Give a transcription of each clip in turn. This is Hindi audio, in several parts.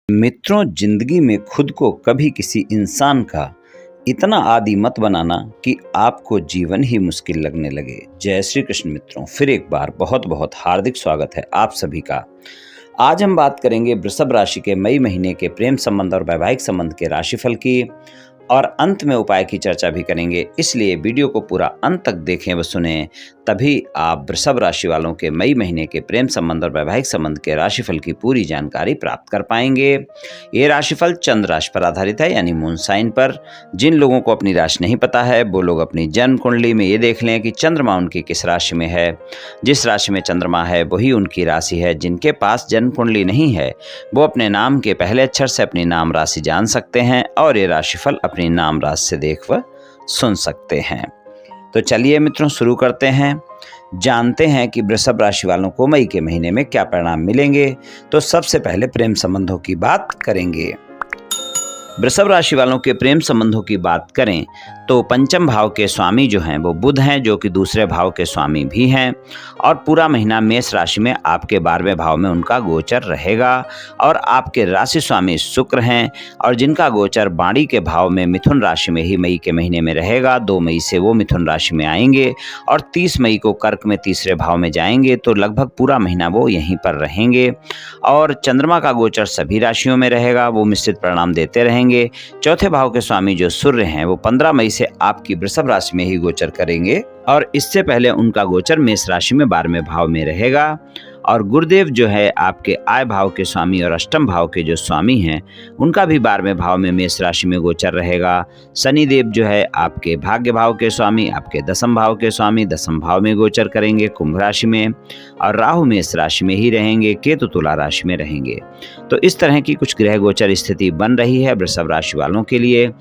मित्रों, जिंदगी में खुद को कभी किसी इंसान का इतना आदी मत बनाना कि आपको जीवन ही मुश्किल लगने लगे। जय श्री कृष्ण मित्रों, फिर एक बार बहुत बहुत हार्दिक स्वागत है आप सभी का। आज हम बात करेंगे वृषभ राशि के मई महीने के प्रेम संबंध और वैवाहिक संबंध के राशिफल की, और अंत में उपाय की चर्चा भी करेंगे। इसलिए वीडियो को पूरा अंत तक देखें व सुने, तभी आप वृषभ राशि वालों के मई महीने के प्रेम संबंध और वैवाहिक संबंध के राशिफल की पूरी जानकारी प्राप्त कर पाएंगे। ये राशिफल चंद्र राशि पर आधारित है, यानी मून साइन पर। जिन लोगों को अपनी राशि नहीं पता है वो लोग अपनी जन्म कुंडली में ये देख लें कि चंद्रमा उनकी किस राशि में है। जिस राशि में चंद्रमा है वही उनकी राशि है। जिनके पास जन्म कुंडली नहीं है वो अपने नाम के पहले अक्षर से अपनी नाम राशि जान सकते हैं और ये राशिफल अपनी नाम राशि से देख व सुन सकते हैं। तो चलिए मित्रों, शुरू करते हैं। जानते हैं कि वृषभ राशि वालों को मई के महीने में क्या परिणाम मिलेंगे। तो सबसे पहले प्रेम संबंधों की बात करेंगे। वृषभ राशि वालों के प्रेम संबंधों की बात करें तो पंचम भाव के स्वामी जो हैं वो बुध हैं, जो कि दूसरे भाव के स्वामी भी हैं, और पूरा महीना मेष राशि में आपके 12वें भाव में उनका गोचर रहेगा। और आपके राशि स्वामी शुक्र हैं, और जिनका गोचर बाणी के भाव में मिथुन राशि में ही मई के महीने में रहेगा। 2 मई से वो मिथुन राशि में आएंगे और 30 मई को कर्क में तीसरे भाव में जाएंगे। तो लगभग पूरा महीना वो यहीं पर रहेंगे। और चंद्रमा का गोचर सभी राशियों में रहेगा, वो मिश्रित परिणाम देते रहेंगे। चौथे भाव के स्वामी जो सूर्य हैं वो 15 मई से आपकी वृषभ राशि में ही गोचर करेंगे, और इससे पहले उनका गोचर मेष राशि में 12वें भाव में रहेगा। और गुरुदेव जो है आपके आय भाव के स्वामी और अष्टम भाव के जो स्वामी हैं उनका भी 12वें भाव में मेष राशि में गोचर रहेगा। शनिदेव जो है आपके भाग्य भाव के स्वामी, आपके दसम भाव के स्वामी, दसम भाव में गोचर करेंगे कुंभ राशि में, और राहु मेष राशि में ही रहेंगे, केतु तुला राशि में रहेंगे। तो इस तरह की कुछ ग्रह गोचर स्थिति बन रही है वृषभ राशि वालों के लिए।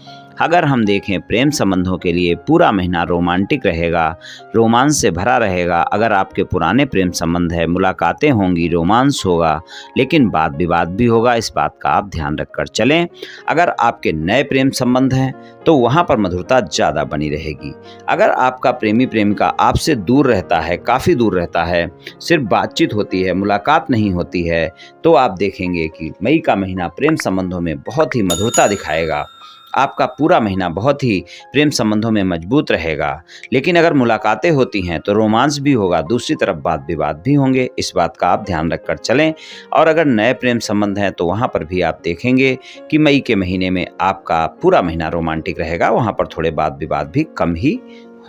अगर हम देखें प्रेम संबंधों के लिए, पूरा महीना रोमांटिक रहेगा, रोमांस से भरा रहेगा। अगर आपके पुराने प्रेम संबंध है, मुलाकातें होंगी, रोमांस होगा, लेकिन वाद विवाद भी होगा, इस बात का आप ध्यान रखकर चलें। अगर आपके नए प्रेम संबंध हैं तो वहाँ पर मधुरता ज़्यादा बनी रहेगी। अगर आपका प्रेमी प्रेमिका आपसे दूर रहता है, काफ़ी दूर रहता है, सिर्फ बातचीत होती है, मुलाकात नहीं होती है, तो आप देखेंगे कि मई का महीना प्रेम संबंधों में बहुत ही मधुरता दिखाएगा। आपका पूरा महीना बहुत ही प्रेम संबंधों में मजबूत रहेगा। लेकिन अगर मुलाकातें होती हैं तो रोमांस भी होगा, दूसरी तरफ वाद विवाद भी होंगे, इस बात का आप ध्यान रखकर चलें। और अगर नए प्रेम संबंध हैं तो वहाँ पर भी आप देखेंगे कि मई के महीने में आपका पूरा महीना रोमांटिक रहेगा, वहाँ पर थोड़े वाद विवाद भी कम ही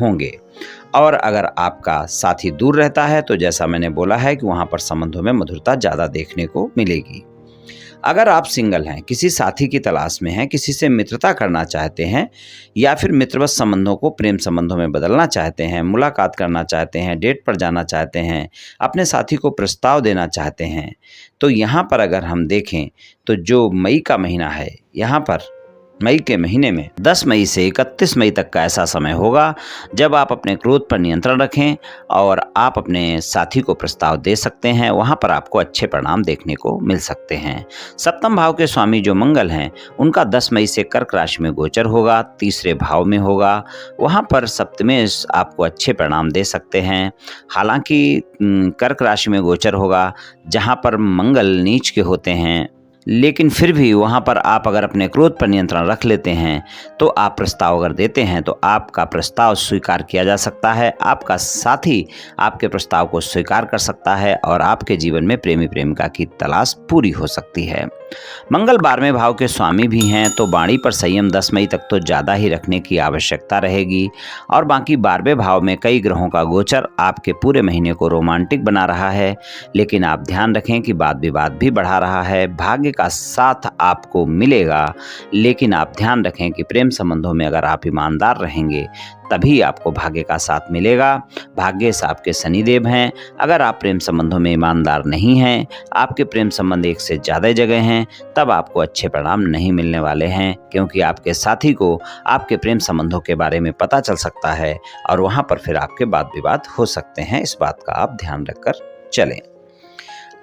होंगे। और अगर आपका साथी दूर रहता है तो जैसा मैंने बोला है कि वहाँ पर संबंधों में मधुरता ज़्यादा देखने को मिलेगी। अगर आप सिंगल हैं, किसी साथी की तलाश में हैं, किसी से मित्रता करना चाहते हैं, या फिर मित्रवत संबंधों को प्रेम संबंधों में बदलना चाहते हैं, मुलाकात करना चाहते हैं, डेट पर जाना चाहते हैं, अपने साथी को प्रस्ताव देना चाहते हैं, तो यहाँ पर अगर हम देखें तो जो मई का महीना है, यहाँ पर मई के महीने में 10 मई से 31 मई तक का ऐसा समय होगा जब आप अपने क्रोध पर नियंत्रण रखें और आप अपने साथी को प्रस्ताव दे सकते हैं। वहाँ पर आपको अच्छे परिणाम देखने को मिल सकते हैं। सप्तम भाव के स्वामी जो मंगल हैं उनका 10 मई से कर्क राशि में गोचर होगा, तीसरे भाव में होगा। वहाँ पर सप्तमें आपको अच्छे परिणाम दे सकते हैं। हालांकि कर्क राशि में गोचर होगा जहाँ पर मंगल नीच के होते हैं, लेकिन फिर भी वहाँ पर आप अगर अपने क्रोध पर नियंत्रण रख लेते हैं तो आप प्रस्ताव अगर देते हैं तो आपका प्रस्ताव स्वीकार किया जा सकता है। आपका साथी आपके प्रस्ताव को स्वीकार कर सकता है और आपके जीवन में प्रेमी प्रेमिका की तलाश पूरी हो सकती है। मंगल 12वें भाव के स्वामी भी हैं, तो वाणी पर संयम 10 मई तक तो ज़्यादा ही रखने की आवश्यकता रहेगी। और बाकी 12वें भाव में कई ग्रहों का गोचर आपके पूरे महीने को रोमांटिक बना रहा है, लेकिन आप ध्यान रखें कि वाद विवाद भी बढ़ा रहा है। भाग्य का साथ आपको मिलेगा, लेकिन आप ध्यान रखें कि प्रेम संबंधों में अगर आप ईमानदार रहेंगे तभी आपको भाग्य का साथ मिलेगा। भाग्य से आपके शनिदेव हैं। अगर आप प्रेम संबंधों में ईमानदार नहीं हैं, आपके प्रेम संबंध एक से ज़्यादा जगह हैं, तब आपको अच्छे परिणाम नहीं मिलने वाले हैं, क्योंकि आपके साथी को आपके प्रेम संबंधों के बारे में पता चल सकता है और वहाँ पर फिर आपके वाद विवाद हो सकते हैं। इस बात का आप ध्यान रखकर चलें।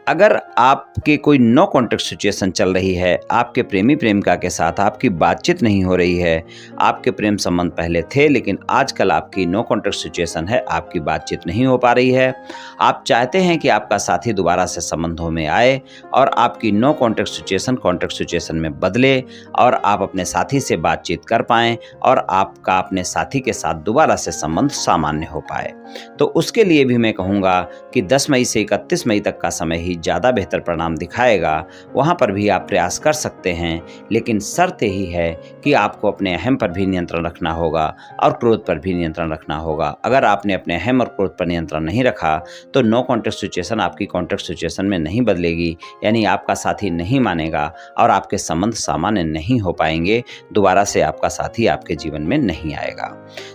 अगर आपके कोई नो कॉन्टैक्ट सिचुएशन चल रही है, आपके प्रेमी प्रेमिका के साथ आपकी बातचीत नहीं हो रही है, आपके प्रेम संबंध पहले थे लेकिन आजकल आपकी नो कॉन्टैक्ट सिचुएशन है, आपकी बातचीत नहीं हो पा रही है, आप चाहते हैं कि आपका साथी दोबारा से संबंधों में आए और आपकी नो कॉन्टैक्ट सिचुएशन में बदले और आप अपने साथी से बातचीत कर पाएँ और आपका अपने साथी के साथ दोबारा से संबंध सामान्य हो पाए, तो उसके लिए भी मैं कहूँगा कि 10 मई से 31 मई तक का समय ही ज़्यादा बेहतर परिणाम दिखाएगा। वहाँ पर भी आप प्रयास कर सकते हैं, लेकिन शर्त यही है कि आपको अपने अहम पर भी नियंत्रण रखना होगा और क्रोध पर भी नियंत्रण रखना होगा। अगर आपने अपने अहम और क्रोध पर नियंत्रण नहीं रखा तो नो कॉन्टैक्ट सिचुएशन आपकी कॉन्टैक्ट सिचुएशन में नहीं बदलेगी, यानी आपका साथी नहीं मानेगा और आपके संबंध सामान्य नहीं हो पाएंगे, दोबारा से आपका साथी आपके जीवन में नहीं आएगा।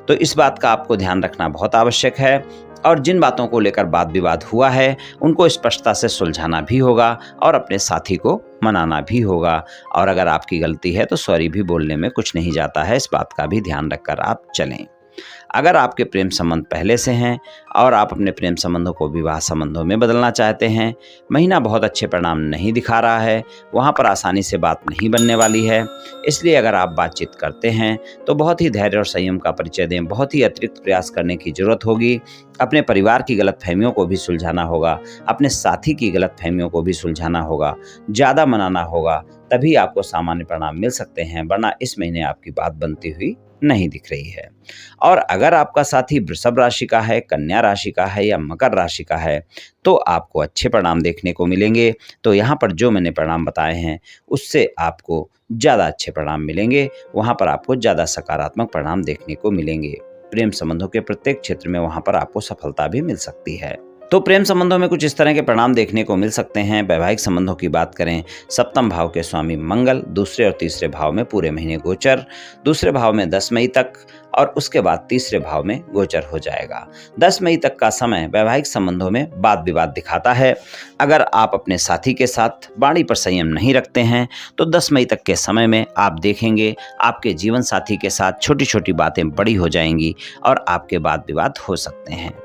तो इस बात का आपको ध्यान रखना बहुत आवश्यक है और जिन बातों को लेकर वाद विवाद हुआ है उनको स्पष्टता से सुलझाना भी होगा और अपने साथी को मनाना भी होगा। और अगर आपकी गलती है तो सॉरी भी बोलने में कुछ नहीं जाता है, इस बात का भी ध्यान रखकर आप चलें। अगर आपके प्रेम संबंध पहले से हैं और आप अपने प्रेम संबंधों को विवाह संबंधों में बदलना चाहते हैं, महीना बहुत अच्छे परिणाम नहीं दिखा रहा है, वहाँ पर आसानी से बात नहीं बनने वाली है, इसलिए अगर आप बातचीत करते हैं तो बहुत ही धैर्य और संयम का परिचय दें, बहुत ही अतिरिक्त प्रयास करने की जरूरत होगी। अपने परिवार की गलतफहमियों को भी सुलझाना होगा, अपने साथी की गलतफहमियों को भी सुलझाना होगा, ज़्यादा मनाना होगा, तभी आपको सामान्य परिणाम मिल सकते हैं, वरना इस महीने आपकी बात बनती हुई नहीं दिख रही है। और अगर आपका साथी वृषभ राशि का है, कन्या राशि का है या मकर राशि का है तो आपको अच्छे परिणाम देखने को मिलेंगे। तो यहाँ पर जो मैंने परिणाम बताए हैं उससे आपको ज़्यादा अच्छे परिणाम मिलेंगे, वहाँ पर आपको ज़्यादा सकारात्मक परिणाम देखने को मिलेंगे। प्रेम संबंधों के प्रत्येक क्षेत्र में वहाँ पर आपको सफलता भी मिल सकती है। तो प्रेम संबंधों में कुछ इस तरह के परिणाम देखने को मिल सकते हैं। वैवाहिक संबंधों की बात करें, सप्तम भाव के स्वामी मंगल दूसरे और तीसरे भाव में पूरे महीने गोचर, दूसरे भाव में 10 मई तक और उसके बाद तीसरे भाव में गोचर हो जाएगा। 10 मई तक का समय वैवाहिक संबंधों में वाद विवाद दिखाता है। अगर आप अपने साथी के साथ वाणी पर संयम नहीं रखते हैं तो 10 मई तक के समय में आप देखेंगे आपके जीवन साथी के साथ छोटी छोटी बातें बड़ी हो जाएंगी और आपके वाद विवाद हो सकते हैं।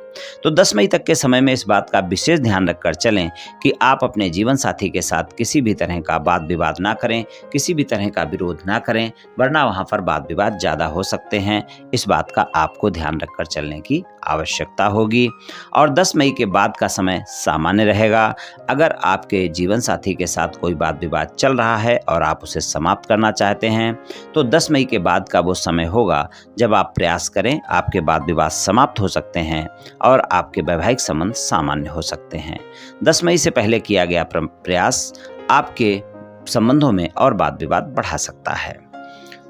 तो 10 मई तक के समय में इस बात का विशेष ध्यान रखकर चलें कि आप अपने जीवन साथी के साथ किसी भी तरह का वाद विवाद ना करें, किसी भी तरह का विरोध ना करें, वरना वहां पर वाद विवाद ज़्यादा हो सकते हैं। इस बात का आपको ध्यान रखकर चलने की आवश्यकता होगी। और 10 मई के बाद का समय सामान्य रहेगा। अगर आपके जीवन साथी के साथ कोई वाद विवाद चल रहा है और आप उसे समाप्त करना चाहते हैं तो 10 मई के बाद का वो समय होगा जब आप प्रयास करें, आपके वाद विवाद समाप्त हो सकते हैं और आपके वैवाहिक संबंध सामान्य हो सकते हैं। 10 मई से पहले किया गया प्रयास आपके संबंधों में और वाद विवाद बढ़ा सकता है।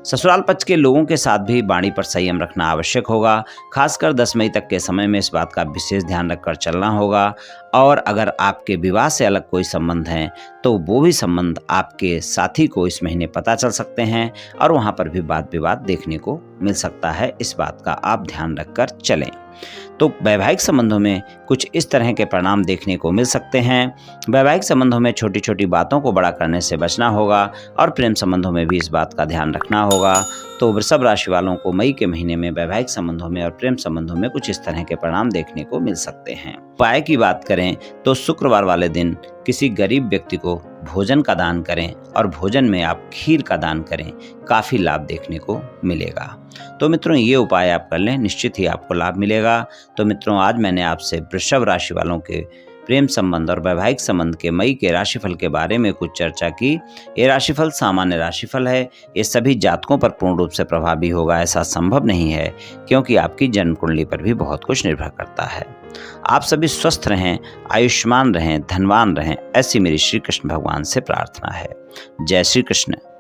ससुराल पक्ष के लोगों के साथ भी वाणी पर संयम रखना आवश्यक होगा। खासकर 10 मई तक के समय में इस बात का विशेष ध्यान रखकर चलना होगा। और अगर आपके विवाह से अलग कोई संबंध हैं तो वो भी संबंध आपके साथी को इस महीने पता चल सकते हैं और वहाँ पर भी वाद विवाद देखने को मिल सकता है। इस बात का आप ध्यान रखकर चलें। तो वैवाहिक संबंधों में कुछ इस तरह के परिणाम देखने को मिल सकते हैं। वैवाहिक संबंधों में छोटी छोटी बातों को बड़ा करने से बचना होगा और प्रेम संबंधों में भी इस बात का ध्यान रखना होगा। तो वृषभ राशि वालों को मई के महीने में वैवाहिक संबंधों में और प्रेम संबंधों में कुछ इस तरह के परिणाम देखने को मिल सकते हैं। उपाय की बात करें तो शुक्रवार वाले दिन किसी गरीब व्यक्ति को भोजन का दान करें और भोजन में आप खीर का दान करें, काफ़ी लाभ देखने को मिलेगा। तो मित्रों ये उपाय आप कर लें, निश्चित ही आपको लाभ मिलेगा। तो मित्रों आज मैंने आपसे वृषभ राशि वालों के प्रेम संबंध और वैवाहिक संबंध के मई के राशिफल के बारे में कुछ चर्चा की। ये राशिफल सामान्य राशिफल है, ये सभी जातकों पर पूर्ण रूप से प्रभावी होगा ऐसा संभव नहीं है, क्योंकि आपकी जन्म कुंडली पर भी बहुत कुछ निर्भर करता है। आप सभी स्वस्थ रहें, आयुष्मान रहें, धनवान रहें, ऐसी मेरी श्री कृष्ण भगवान से प्रार्थना है। जय श्री कृष्ण।